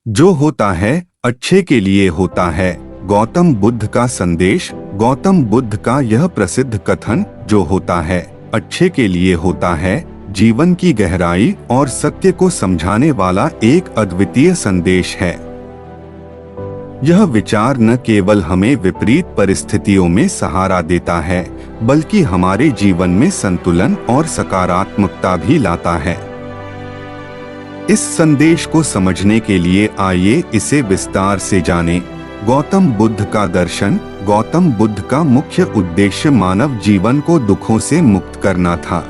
जो होता है अच्छे के लिए होता है। गौतम बुद्ध का संदेश। गौतम बुद्ध का यह प्रसिद्ध कथन, जो होता है अच्छे के लिए होता है, जीवन की गहराई और सत्य को समझाने वाला एक अद्वितीय संदेश है। यह विचार न केवल हमें विपरीत परिस्थितियों में सहारा देता है, बल्कि हमारे जीवन में संतुलन और सकारात्मकता भी लाता है। इस संदेश को समझने के लिए आइए इसे विस्तार से जानें। गौतम बुद्ध का दर्शन। गौतम बुद्ध का मुख्य उद्देश्य मानव जीवन को दुखों से मुक्त करना था।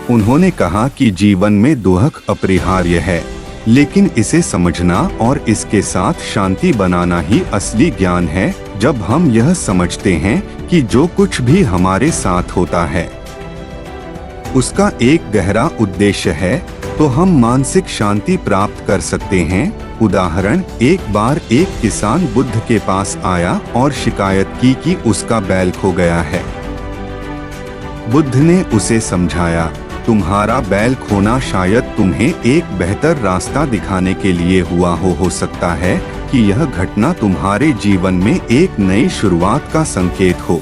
उन्होंने कहा कि जीवन में दुख अपरिहार्य है, लेकिन इसे समझना और इसके साथ शांति बनाना ही असली ज्ञान है। जब हम यह समझते हैं कि जो कुछ भी हमारे साथ होता है उसका एक गहरा उद्देश्य है, तो हम मानसिक शांति प्राप्त कर सकते हैं। उदाहरण, एक बार एक किसान बुद्ध के पास आया और शिकायत की कि उसका बैल खो गया है। बुद्ध ने उसे समझाया, तुम्हारा बैल खोना शायद तुम्हें एक बेहतर रास्ता दिखाने के लिए हुआ हो सकता है कि यह घटना तुम्हारे जीवन में एक नई शुरुआत का संकेत हो।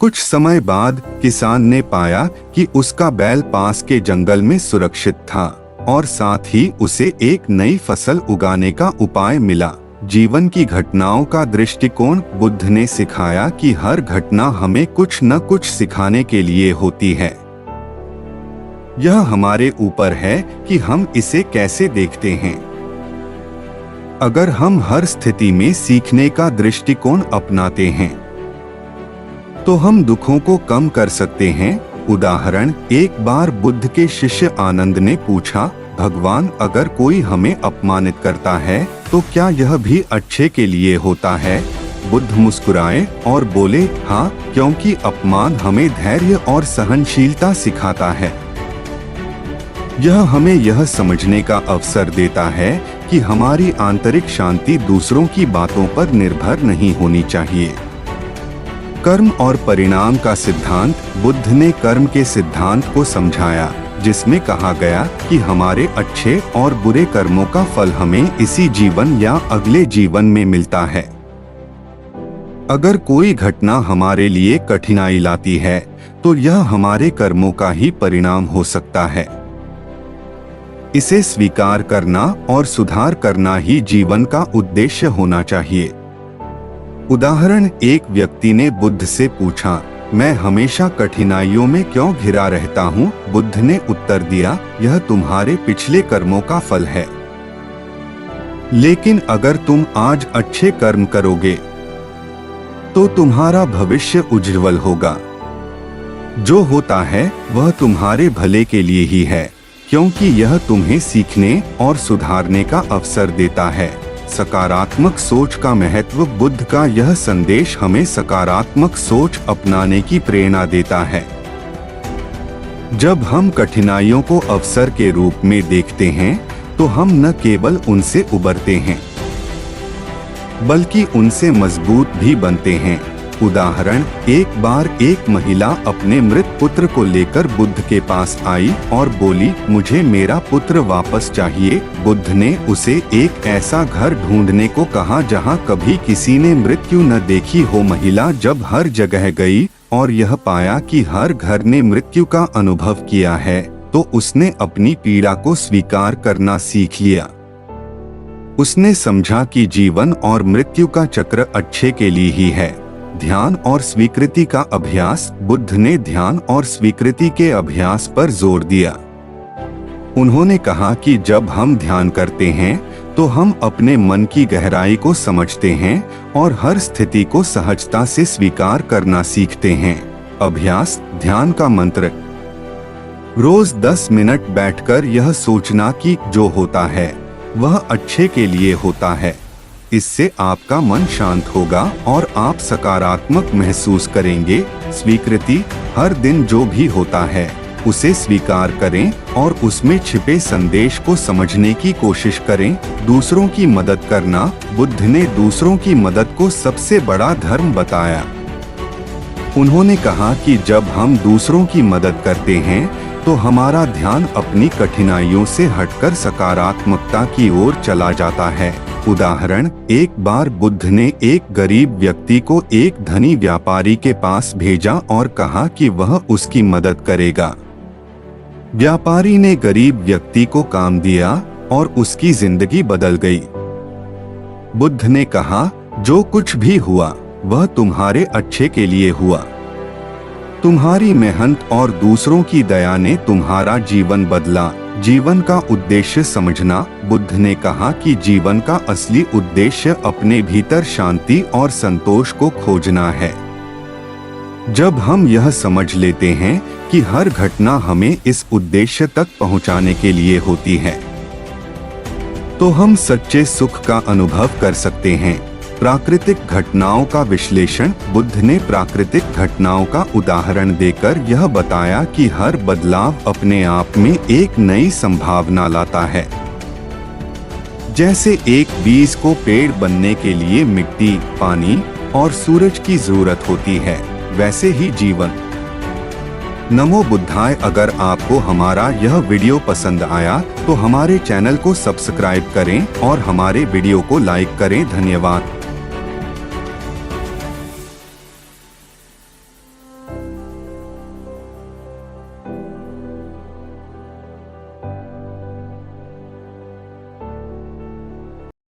कुछ समय बाद किसान ने पाया कि उसका बैल पास के जंगल में सुरक्षित था और साथ ही उसे एक नई फसल उगाने का उपाय मिला। जीवन की घटनाओं का दृष्टिकोण। बुद्ध ने सिखाया कि हर घटना हमें कुछ न कुछ सिखाने के लिए होती है। यह हमारे ऊपर है कि हम इसे कैसे देखते हैं। अगर हम हर स्थिति में सीखने का दृष्टिकोण अपनाते हैं तो हम दुखों को कम कर सकते हैं। उदाहरण, एक बार बुद्ध के शिष्य आनंद ने पूछा, भगवान, अगर कोई हमें अपमानित करता है तो क्या यह भी अच्छे के लिए होता है? बुद्ध मुस्कुराए और बोले, हाँ, क्योंकि अपमान हमें धैर्य और सहनशीलता सिखाता है। यह हमें यह समझने का अवसर देता है कि हमारी आंतरिक शांति दूसरों की बातों पर निर्भर नहीं होनी चाहिए। कर्म और परिणाम का सिद्धांत। बुद्ध ने कर्म के सिद्धांत को समझाया, जिसमें कहा गया कि हमारे अच्छे और बुरे कर्मों का फल हमें इसी जीवन या अगले जीवन में मिलता है। अगर कोई घटना हमारे लिए कठिनाई लाती है तो यह हमारे कर्मों का ही परिणाम हो सकता है। इसे स्वीकार करना और सुधार करना ही जीवन का उद्देश्य होना चाहिए। उदाहरण, एक व्यक्ति ने बुद्ध से पूछा, मैं हमेशा कठिनाइयों में क्यों घिरा रहता हूँ? बुद्ध ने उत्तर दिया, यह तुम्हारे पिछले कर्मों का फल है। लेकिन अगर तुम आज अच्छे कर्म करोगे तो तुम्हारा भविष्य उज्जवल होगा। जो होता है वह तुम्हारे भले के लिए ही है, क्योंकि यह तुम्हें सीखने और सुधारने का अवसर देता है। सकारात्मक सोच का महत्व। बुद्ध का यह संदेश हमें सकारात्मक सोच अपनाने की प्रेरणा देता है। जब हम कठिनाइयों को अवसर के रूप में देखते हैं तो हम न केवल उनसे उबरते हैं बल्कि उनसे मजबूत भी बनते हैं। उदाहरण, एक बार एक महिला अपने मृत पुत्र को लेकर बुद्ध के पास आई और बोली, मुझे मेरा पुत्र वापस चाहिए। बुद्ध ने उसे एक ऐसा घर ढूंढने को कहा जहां कभी किसी ने मृत्यु न देखी हो। महिला जब हर जगह गई और यह पाया कि हर घर ने मृत्यु का अनुभव किया है, तो उसने अपनी पीड़ा को स्वीकार करना सीख लिया। उसने समझा कि जीवन और मृत्यु का चक्र अच्छे के लिए ही है। ध्यान और स्वीकृति का अभ्यास। बुद्ध ने ध्यान और स्वीकृति के अभ्यास पर जोर दिया। उन्होंने कहा कि जब हम ध्यान करते हैं तो हम अपने मन की गहराई को समझते हैं और हर स्थिति को सहजता से स्वीकार करना सीखते हैं। अभ्यास। ध्यान का मंत्र। रोज 10 मिनट बैठकर यह सोचना कि जो होता है वह अच्छे के लिए होता है। इससे आपका मन शांत होगा और आप सकारात्मक महसूस करेंगे। स्वीकृति। हर दिन जो भी होता है उसे स्वीकार करें और उसमें छिपे संदेश को समझने की कोशिश करें। दूसरों की मदद करना। बुद्ध ने दूसरों की मदद को सबसे बड़ा धर्म बताया। उन्होंने कहा कि जब हम दूसरों की मदद करते हैं तो हमारा ध्यान अपनी कठिनाइयों से हटकर सकारात्मकता की ओर चला जाता है। उदाहरण, एक बार बुद्ध ने एक गरीब व्यक्ति को एक धनी व्यापारी के पास भेजा और कहा कि वह उसकी मदद करेगा। व्यापारी ने गरीब व्यक्ति को काम दिया और उसकी जिंदगी बदल गई। बुद्ध ने कहा, जो कुछ भी हुआ वह तुम्हारे अच्छे के लिए हुआ। तुम्हारी मेहनत और दूसरों की दया ने तुम्हारा जीवन बदला। जीवन का उद्देश्य समझना। बुद्ध ने कहा कि जीवन का असली उद्देश्य अपने भीतर शांति और संतोष को खोजना है। जब हम यह समझ लेते हैं कि हर घटना हमें इस उद्देश्य तक पहुंचाने के लिए होती है, तो हम सच्चे सुख का अनुभव कर सकते हैं। प्राकृतिक घटनाओं का विश्लेषण। बुद्ध ने प्राकृतिक घटनाओं का उदाहरण देकर यह बताया कि हर बदलाव अपने आप में एक नई संभावना लाता है। जैसे एक बीज को पेड़ बनने के लिए मिट्टी, पानी और सूरज की जरूरत होती है, वैसे ही जीवन। नमो बुद्धाय। अगर आपको हमारा यह वीडियो पसंद आया तो हमारे चैनल को सब्सक्राइब करें और हमारे वीडियो को लाइक करें। धन्यवाद।